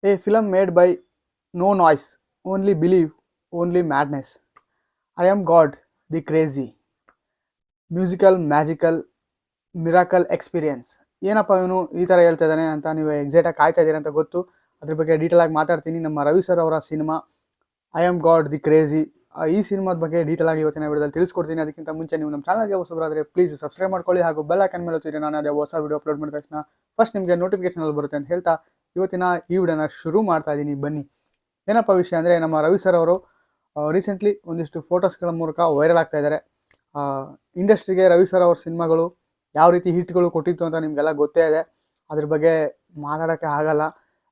A film made by no noise, only belief, only madness. I am God, the crazy. Musical magical miracle experience. ಏನಪ್ಪ ಇವನು ಈ ಥರ ಹೇಳ್ತಾ ಇದ್ದಾನೆ ಅಂತ ನೀವು ಎಕ್ಸಾಕ್ಟಾಗಿ ಕಾಯ್ತಾ ಇದ್ದೀರಿ ಅಂತ ಗೊತ್ತು. ಅದ್ರ ಬಗ್ಗೆ ಡೀಟೇಲ್ ಆಗಿ ಮಾತಾಡ್ತೀನಿ. ನಮ್ಮ ರವಿ ಸರ್ ಅವರ cinema I am god the crazy, ಈ ಸಿನಿಮಾದ ಬಗ್ಗೆ ಡೀಟೇಲ್ ಆಗಿ ಇವತ್ತಿನ ವಿಡಿಯೋದಲ್ಲಿ ತಿಳಿಸ್ಕೊಡ್ತೀನಿ. ಅದಕ್ಕಿಂತ ಮುಂಚೆ ನೀವು ನಮ್ಮ ಚಾನಲ್ಗೆ ಹೊಸಬರಾದರೆ ಪ್ಲೀಸ್ ಸಬ್ಸ್ಕ್ರೈಬ್ ಮಾಡ್ಕೊಳ್ಳಿ ಹಾಗೂ ಬೆಲ್ ಐಕಾನ್ ಮೇಲೆ ಒತ್ತಿದ್ರೆ ನಾನು ಅದೇ ಹೊಸ ವಿಡಿಯೋ ಅಪ್ಲೋಡ್ ಮಾಡಿದ ತಕ್ಷಣ ಫಸ್ಟ್ ನಿಮಗೆ ನೋಟಿಫಿಕೇಶನ್ ಅಲ್ಲಿ ಬರುತ್ತೆ ಅಂತ ಹೇಳ್ತಾ ಇವತ್ತಿನ ಈ ವಿಡಿಯೋನ ಶುರು ಮಾಡ್ತಾ ಇದ್ದೀನಿ. ಬನ್ನಿ. ಏನಪ್ಪ ವಿಷಯ ಅಂದರೆ, ನಮ್ಮ ರವಿ ಸರ್ ಅವರು ರೀಸೆಂಟ್ಲಿ ಒಂದಿಷ್ಟು ಫೋಟೋಸ್ಗಳ ಮೂಲಕ ವೈರಲ್ ಆಗ್ತಾ ಇದ್ದಾರೆ. ಇಂಡಸ್ಟ್ರಿಗೆ ರವಿ ಸರ್ ಅವ್ರ ಸಿನಿಮಾಗಳು ಯಾವ ರೀತಿ ಹಿಟ್ಗಳು ಕೊಟ್ಟಿತ್ತು ಅಂತ ನಿಮಗೆಲ್ಲ ಗೊತ್ತೇ ಇದೆ. ಅದ್ರ ಬಗ್ಗೆ ಮಾತಾಡೋಕ್ಕೆ ಆಗಲ್ಲ.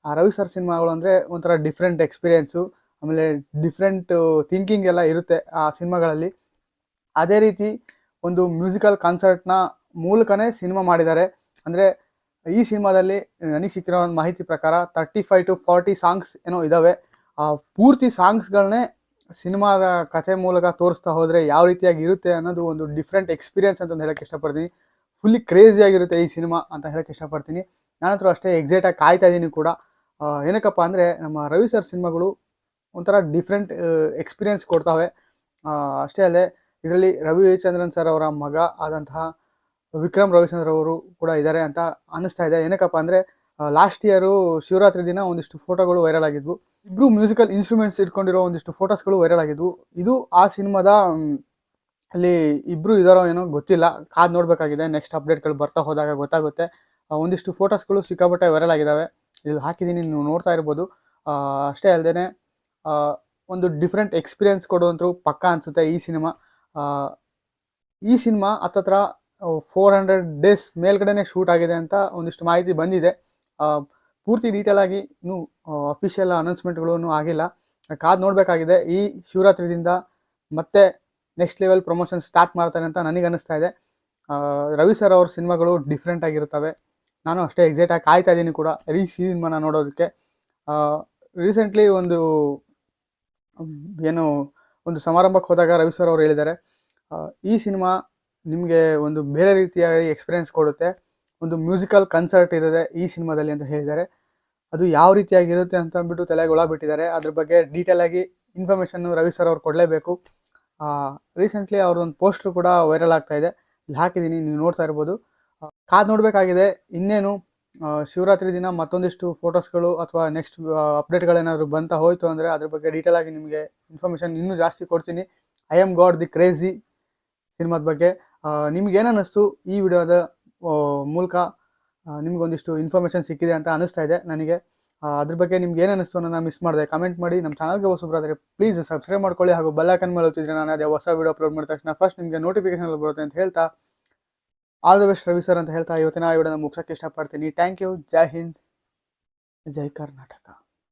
ರವಿ ಸರ್ ಸಿನಿಮಾಗಳು ಅಂದರೆ ಒಂಥರ ಡಿಫ್ರೆಂಟ್ ಎಕ್ಸ್ಪೀರಿಯೆನ್ಸು, ಆಮೇಲೆ ಡಿಫ್ರೆಂಟ್ ಥಿಂಕಿಂಗ್ ಎಲ್ಲ ಇರುತ್ತೆ ಆ ಸಿನಿಮಾಗಳಲ್ಲಿ. ಅದೇ ರೀತಿ ಒಂದು ಮ್ಯೂಸಿಕಲ್ ಕಾನ್ಸರ್ಟ್ನ ಮೂಲಕನೇ ಸಿನಿಮಾ ಮಾಡಿದ್ದಾರೆ. ಅಂದರೆ ಈ ಸಿನಿಮಾದಲ್ಲಿ ನನಗೆ ಸಿಕ್ಕಿರೋ ಒಂದು ಮಾಹಿತಿ ಪ್ರಕಾರ 35 to 40 ಸಾಂಗ್ಸ್ ಏನೋ ಇದ್ದಾವೆ. ಪೂರ್ತಿ ಸಾಂಗ್ಸ್ಗಳನ್ನೇ ಸಿನಿಮಾದ ಕಥೆ ಮೂಲಕ ತೋರಿಸ್ತಾ ಹೋದರೆ ಯಾವ ರೀತಿಯಾಗಿ ಇರುತ್ತೆ ಅನ್ನೋದು ಒಂದು ಡಿಫ್ರೆಂಟ್ ಎಕ್ಸ್ಪೀರಿಯನ್ಸ್ ಅಂತಂದು ಹೇಳೋಕ್ಕೆ ಇಷ್ಟಪಡ್ತೀನಿ. ಫುಲ್ಲಿ ಕ್ರೇಜಿಯಾಗಿರುತ್ತೆ ಈ ಸಿನಿಮಾ ಅಂತ ಹೇಳೋಕ್ಕೆ ಇಷ್ಟಪಡ್ತೀನಿ. ನಾನಂತರೂ ಅಷ್ಟೇ ಎಕ್ಸೈಟಾಗಿ ಕಾಯ್ತಾ ಇದ್ದೀನಿ ಕೂಡ. ಏನಕ್ಕಪ್ಪ ಅಂದರೆ, ನಮ್ಮ ರವಿ ಸರ್ ಸಿನಿಮಾಗಳು ಒಂಥರ ಡಿಫ್ರೆಂಟ್ ಎಕ್ಸ್ಪೀರಿಯನ್ಸ್ ಕೊಡ್ತಾವೆ. ಅಷ್ಟೇ ಅಲ್ಲದೆ ಇದರಲ್ಲಿ ರವಿಚಂದ್ರನ್ ಸರ್ ಅವರ ಮಗ ಆದಂತಹ ವಿಕ್ರಮ್ ರವಿಚಂದ್ರ ಅವರು ಕೂಡ ಇದ್ದಾರೆ ಅಂತ ಅನ್ನಿಸ್ತಾ ಇದೆ. ಏನಕ್ಕಪ್ಪ ಅಂದರೆ, ಲಾಸ್ಟ್ ಇಯರು ಶಿವರಾತ್ರಿ ದಿನ ಒಂದಿಷ್ಟು ಫೋಟೋಗಳು ವೈರಲ್ ಆಗಿದ್ವು. ಇಬ್ಬರು ಮ್ಯೂಸಿಕಲ್ ಇನ್ಸ್ಟ್ರೂಮೆಂಟ್ಸ್ ಇಟ್ಕೊಂಡಿರೋ ಒಂದಿಷ್ಟು ಫೋಟೋಸ್ಗಳು ವೈರಲ್ ಆಗಿದ್ವು. ಇದು ಆ ಸಿನಿಮಾದ ಅಲ್ಲಿ ಇಬ್ಬರು ಇದ್ದಾರೋ ಏನೋ ಗೊತ್ತಿಲ್ಲ, ಕಾದು ನೋಡಬೇಕಾಗಿದೆ. ನೆಕ್ಸ್ಟ್ ಅಪ್ಡೇಟ್ಗಳು ಬರ್ತಾ ಹೋದಾಗ ಗೊತ್ತಾಗುತ್ತೆ. ಒಂದಿಷ್ಟು ಫೋಟೋಸ್ಗಳು ಸಿಕ್ಕಾಪಟ್ಟೆ ವೈರಲ್ ಆಗಿದ್ದಾವೆ. ಇಲ್ಲಿ ಹಾಕಿದ್ದೀನಿ, ನೀವು ನೋಡ್ತಾ ಇರ್ಬೋದು. ಅಷ್ಟೇ ಅಲ್ಲದೆ ಒಂದು ಡಿಫ್ರೆಂಟ್ ಎಕ್ಸ್ಪೀರಿಯನ್ಸ್ ಕೊಡುವಂತೂ ಪಕ್ಕ ಅನಿಸುತ್ತೆ ಈ ಸಿನಿಮಾ. ಈ ಸಿನಿಮಾ ಹತ್ತತ್ರ 400 days ಮೇಲ್ಗಡೆನೆ ಶೂಟ್ ಆಗಿದೆ ಅಂತ ಒಂದಿಷ್ಟು ಮಾಹಿತಿ ಬಂದಿದೆ. ಪೂರ್ತಿ ಡೀಟೇಲ್ ಆಗಿ ಇನ್ನೂ ಅಫಿಷಿಯಲ್ ಅನೌನ್ಸ್ಮೆಂಟ್ಗಳೂ ಆಗಿಲ್ಲ. ಕಾದು ನೋಡಬೇಕಾಗಿದೆ. ಈ ಶಿವರಾತ್ರಿದಿಂದ ಮತ್ತೆ ನೆಕ್ಸ್ಟ್ ಲೆವೆಲ್ ಪ್ರಮೋಷನ್ ಸ್ಟಾರ್ಟ್ ಮಾಡ್ತಾರೆ ಅಂತ ನನಗೆ ಅನ್ನಿಸ್ತಾ ಇದೆ. ರವಿ ಸರ್ ಅವ್ರ ಸಿನಿಮಾಗಳು ಡಿಫ್ರೆಂಟ್ ಆಗಿರ್ತವೆ. ನಾನು ಅಷ್ಟೇ ಎಕ್ಸೈಟಾಗಿ ಕಾಯ್ತಾ ಇದ್ದೀನಿ ಕೂಡ ಈ ಸಿನಿಮಾನ ನೋಡೋದಕ್ಕೆ. ರೀಸೆಂಟ್ಲಿ ಒಂದು ಸಮಾರಂಭಕ್ಕೆ ಹೋದಾಗ ರವಿ ಸರ್ ಅವರು ಹೇಳಿದ್ದಾರೆ, ಈ ಸಿನಿಮಾ ನಿಮಗೆ ಒಂದು ಬೇರೆ ರೀತಿಯಾಗಿ ಎಕ್ಸ್ಪೀರಿಯೆನ್ಸ್ ಕೊಡುತ್ತೆ, ಒಂದು ಮ್ಯೂಸಿಕಲ್ ಕನ್ಸರ್ಟ್ ಇರುತ್ತೆ ಈ ಸಿನಿಮಾದಲ್ಲಿ ಅಂತ ಹೇಳಿದ್ದಾರೆ. ಅದು ಯಾವ ರೀತಿಯಾಗಿರುತ್ತೆ ಅಂತ ಅಂದ್ಬಿಟ್ಟು ತಲೆಗೆ ಒಳ ಬಿಟ್ಟಿದ್ದಾರೆ. ಅದ್ರ ಬಗ್ಗೆ ಡೀಟೇಲ್ ಆಗಿ ಇನ್ಫಾರ್ಮೇಷನ್ನು ರವಿ ಸರ್ ಅವ್ರು ಕೊಡಲೇಬೇಕು. ರೀಸೆಂಟ್ಲಿ ಅವ್ರದ್ದೊಂದು ಪೋಸ್ಟ್ರು ಕೂಡ ವೈರಲ್ ಆಗ್ತಾ ಇದೆ. ಇಲ್ಲಿ ಹಾಕಿದ್ದೀನಿ, ನೀವು ನೋಡ್ತಾ ಇರ್ಬೋದು. ಕಾದು ನೋಡಬೇಕಾಗಿದೆ. ಇನ್ನೇನು ಶಿವರಾತ್ರಿ ದಿನ ಮತ್ತೊಂದಿಷ್ಟು ಫೋಟೋಸ್ಗಳು ಅಥವಾ ನೆಕ್ಸ್ಟ್ ಅಪ್ಡೇಟ್ಗಳೇನಾದರೂ ಬಂತ ಹೋಯಿತು ಅಂದರೆ ಅದ್ರ ಬಗ್ಗೆ ಡೀಟೇಲ್ ಆಗಿ ನಿಮಗೆ ಇನ್ಫಾರ್ಮೇಷನ್ ಇನ್ನೂ ಜಾಸ್ತಿ ಕೊಡ್ತೀನಿ. I am god the crazy ಸಿನಿಮಾದ ಬಗ್ಗೆ ನಿಮ್ಗೇನು ಅನ್ನಿಸ್ತು? ಈ ವಿಡಿಯೋದ ಮೂಲಕ ನಿಮಗೊಂದಿಷ್ಟು ಇನ್ಫಾರ್ಮೇಷನ್ ಸಿಕ್ಕಿದೆ ಅಂತ ಅನ್ನಿಸ್ತಾ ಇದೆ ನನಗೆ. ಅದ್ರ ಬಗ್ಗೆ ನಿಮ್ಗೆ ಏನು ಅನ್ನಿಸ್ತು ಅನ್ನೋದನ್ನ ಮಿಸ್ ಮಾಡಿದೆ ಕಮೆಂಟ್ ಮಾಡಿ. ನಮ್ಮ ಚಾನಲ್ಗೆ ಹೊಸಬರಾದರೆ ಪ್ಲೀಸ್ ಸಬ್ಸ್ಕ್ರೈಬ್ ಮಾಡ್ಕೊಳ್ಳಿ ಹಾಗೂ ಬೆಲ್ ಐಕಾನ್ ಮೇಲೆ ಒತ್ತಿದ್ರೆ ನಾನು ಅದೇ ಹೊಸ ವಿಡಿಯೋ ಅಪ್ಲೋಡ್ ಮಾಡಿದ ತಕ್ಷಣ ಫಸ್ಟ್ ನಿಮಗೆ ನೋಟಿಫಿಕೇಶನ್ ಬರುತ್ತೆ ಅಂತ ಹೇಳ್ತಾ all the best Ravi sir ಅಂತ ಹೇಳ್ತಾ ಇವತ್ತಿನ ವಿಡಿಯೋನ ಮುಗಿಸೋಕ್ಕೆ ಇಷ್ಟಪಡ್ತೀನಿ. Thank you. ಜೈ ಹಿಂದ್, ಜೈ ಕರ್ನಾಟಕ.